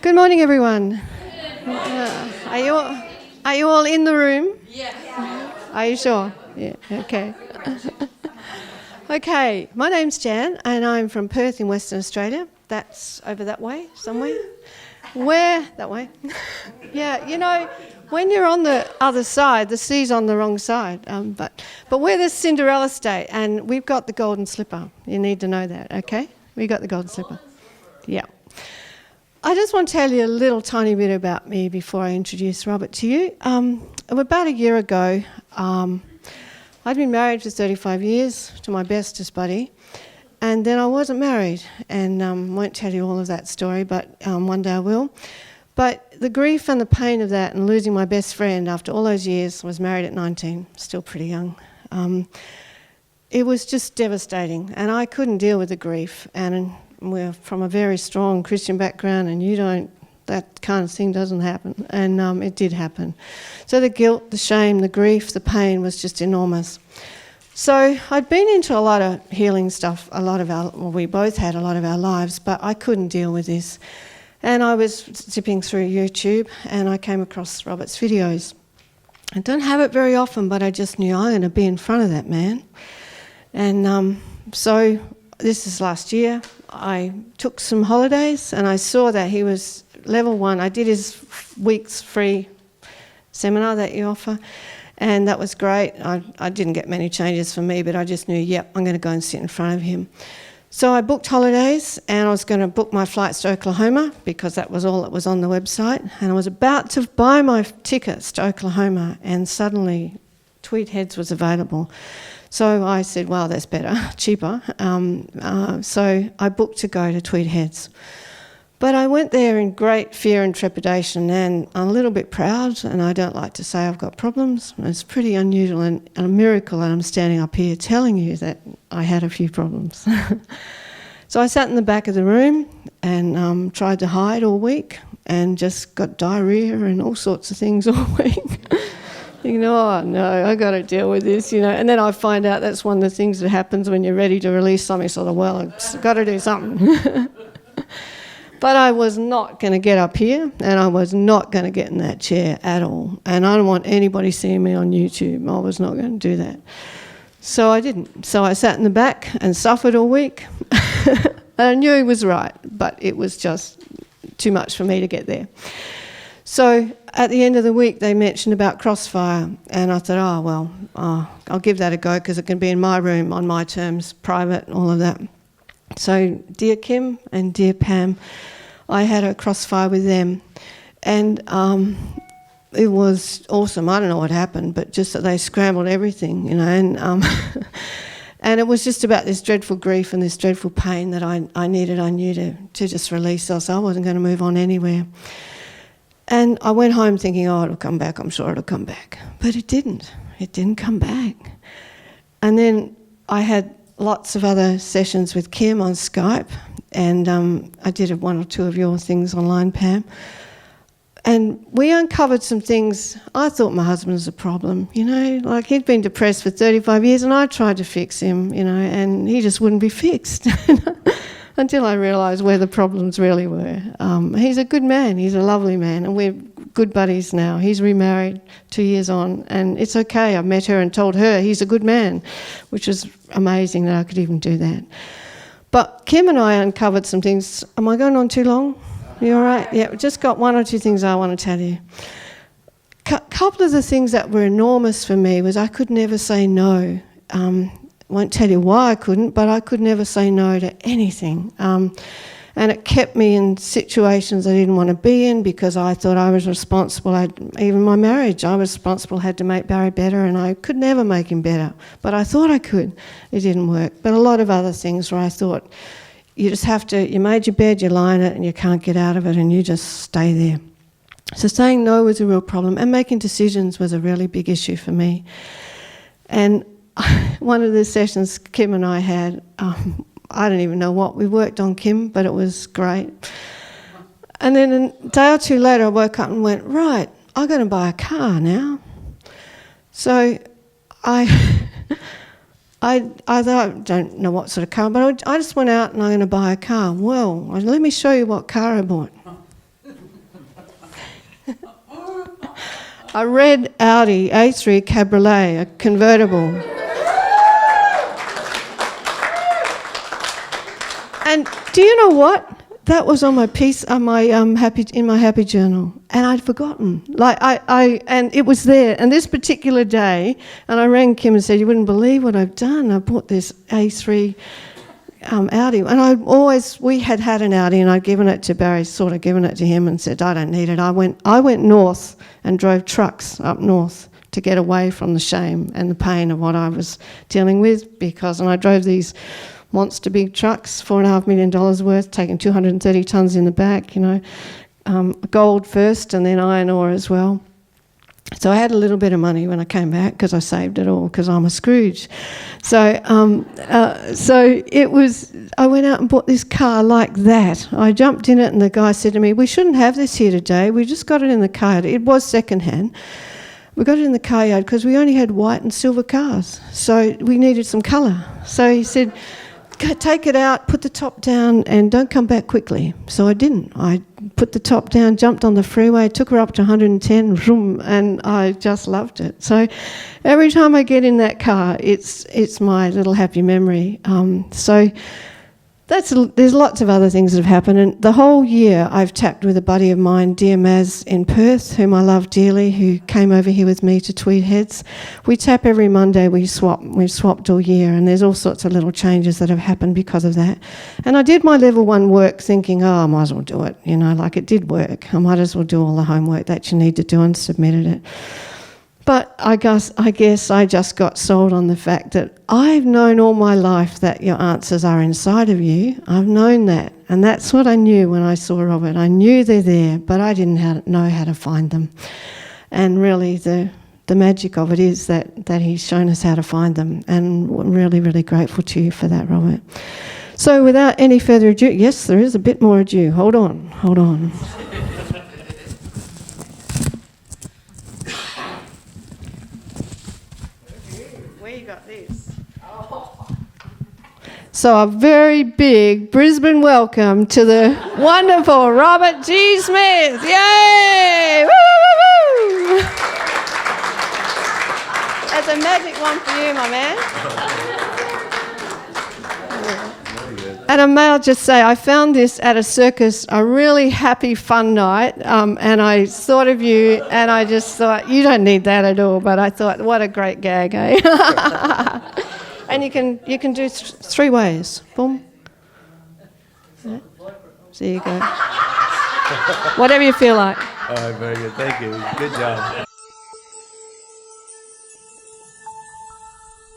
Good morning, everyone. Are you all in the room? Yeah. Are you sure? Yeah, okay. Okay, my name's Jan, and I'm from Perth in Western Australia. That's over that way, somewhere. Where? That way. Yeah, you know, when you're on the other side, the sea's on the wrong side. But we're the Cinderella state, and we've got the golden slipper. You need to know that, okay? We got the golden slipper. Yeah. I just want to tell you a little tiny bit about me before I introduce Robert to you. About a year ago, I'd been married for 35 years to my bestest buddy, and then I wasn't married, and won't tell you all of that story, but one day I will. But the grief and the pain of that and losing my best friend after all those years, I was married at 19, still pretty young, it was just devastating, and I couldn't deal with the grief, and we're from a very strong Christian background, and that kind of thing doesn't happen, and it did happen. So the guilt, the shame, the grief, the pain was just enormous. So I'd been into a lot of healing stuff, we both had a lot of our lives, but I couldn't deal with this. And I was zipping through YouTube, and I came across Robert's videos. I don't have it very often, but I just knew I'm going to be in front of that man. And so this is last year. I took some holidays, and I saw that he was level 1. I did his week's free seminar that you offer, and that was great. I didn't get many changes for me, but I just knew, yep, I'm going to go and sit in front of him. So I booked holidays, and I was going to book my flights to Oklahoma because that was all that was on the website, and I was about to buy my tickets to Oklahoma, and suddenly Tweed Heads was available. So I said, well, that's better, cheaper. So I booked to go to Tweed Heads. But I went there in great fear and trepidation, and I'm a little bit proud, and I don't like to say I've got problems. It's pretty unusual and a miracle that I'm standing up here telling you that I had a few problems. So I sat in the back of the room and tried to hide all week, and just got diarrhea and all sorts of things all week. Oh no, I got to deal with this, And then I find out that's one of the things that happens when you're ready to release something, sort of, well, I've got to do something. But I was not going to get up here, and I was not going to get in that chair at all. And I don't want anybody seeing me on YouTube. I was not going to do that. So I didn't. So I sat in the back and suffered all week. And I knew he was right, but it was just too much for me to get there. So at the end of the week, they mentioned about Crossfire, and I thought, I'll give that a go because it can be in my room, on my terms, private, all of that. So dear Kim and dear Pam, I had a Crossfire with them, and it was awesome. I don't know what happened, but just that they scrambled everything, and and it was just about this dreadful grief and this dreadful pain that I knew to just release, else I wasn't going to move on anywhere. And I went home thinking, it'll come back, I'm sure it'll come back. But it didn't. It didn't come back. And then I had lots of other sessions with Kim on Skype, and I did one or two of your things online, Pam. And we uncovered some things. I thought my husband was a problem, like he'd been depressed for 35 years, and I tried to fix him, and he just wouldn't be fixed. Until I realised where the problems really were. He's a good man, he's a lovely man, and we're good buddies now. He's remarried 2 years on, and it's okay. I met her and told her he's a good man, which was amazing that I could even do that. But Kim and I uncovered some things. Am I going on too long? You all right? Yeah, just got one or two things I want to tell you. Couple of the things that were enormous for me was I could never say no. Won't tell you why I couldn't, but I could never say no to anything. And it kept me in situations I didn't want to be in because I thought I was responsible. Even my marriage, I was responsible, had to make Barry better, and I could never make him better. But I thought I could. It didn't work. But a lot of other things where I thought you just have to, you made your bed, you lie in it, and you can't get out of it, and you just stay there. So saying no was a real problem, and making decisions was a really big issue for me. And one of the sessions Kim and I had, I don't even know what we worked on, Kim, but it was great. And then a day or two later I woke up and went, right, I've got to buy a car now. So I thought, I don't know what sort of car, but I just went out and I'm going to buy a car. Well, let me show you what car I bought. a red Audi A3 Cabriolet, a convertible. And do you know what? That was on my piece, on my happy journal, and I'd forgotten. And it was there. And this particular day, and I rang Kim and said, "You wouldn't believe what I've done. I bought this A3 Audi." And we had an Audi, and I'd given it to Barry, sort of given it to him, and said, "I don't need it." I went north and drove trucks up north to get away from the shame and the pain of what I was dealing with, and I drove these monster big trucks, $4.5 million worth, taking 230 tonnes in the back, gold first and then iron ore as well. So I had a little bit of money when I came back because I saved it all because I'm a Scrooge. So I went out and bought this car like that. I jumped in it and the guy said to me, "We shouldn't have this here today. We just got it in the car." It was second-hand. We got it in the car yard because we only had white and silver cars. So we needed some colour. So he said, "Take it out, put the top down, and don't come back quickly." So I didn't. I put the top down, jumped on the freeway, took her up to 110, vroom, and I just loved it. So every time I get in that car, it's my little happy memory. There's lots of other things that have happened, and the whole year I've tapped with a buddy of mine, dear Maz in Perth, whom I love dearly, who came over here with me to Tweed Heads. We tap every Monday. We've swapped all year, and there's all sorts of little changes that have happened because of that. And I did my level 1 work thinking, I might as well do it, it did work. I might as well do all the homework that you need to do, and submitted it. But I guess I just got sold on the fact that I've known all my life that your answers are inside of you. I've known that. And that's what I knew when I saw Robert. I knew they're there, but I didn't know how to find them. And really the magic of it is that he's shown us how to find them. And we're really, really grateful to you for that, Robert. So without any further ado, yes, there is a bit more ado. Hold on. So a very big Brisbane welcome to the wonderful Robert G. Smith. Yay! Woo! That's a magic one for you, my man. And may I just say, I found this at a circus, a really happy, fun night, and I thought of you, and I just thought, you don't need that at all, but I thought, what a great gag, eh? And you can do 3 ways. Boom. Yeah. So there you go. Whatever you feel like. All right, very good. Thank you. Good job.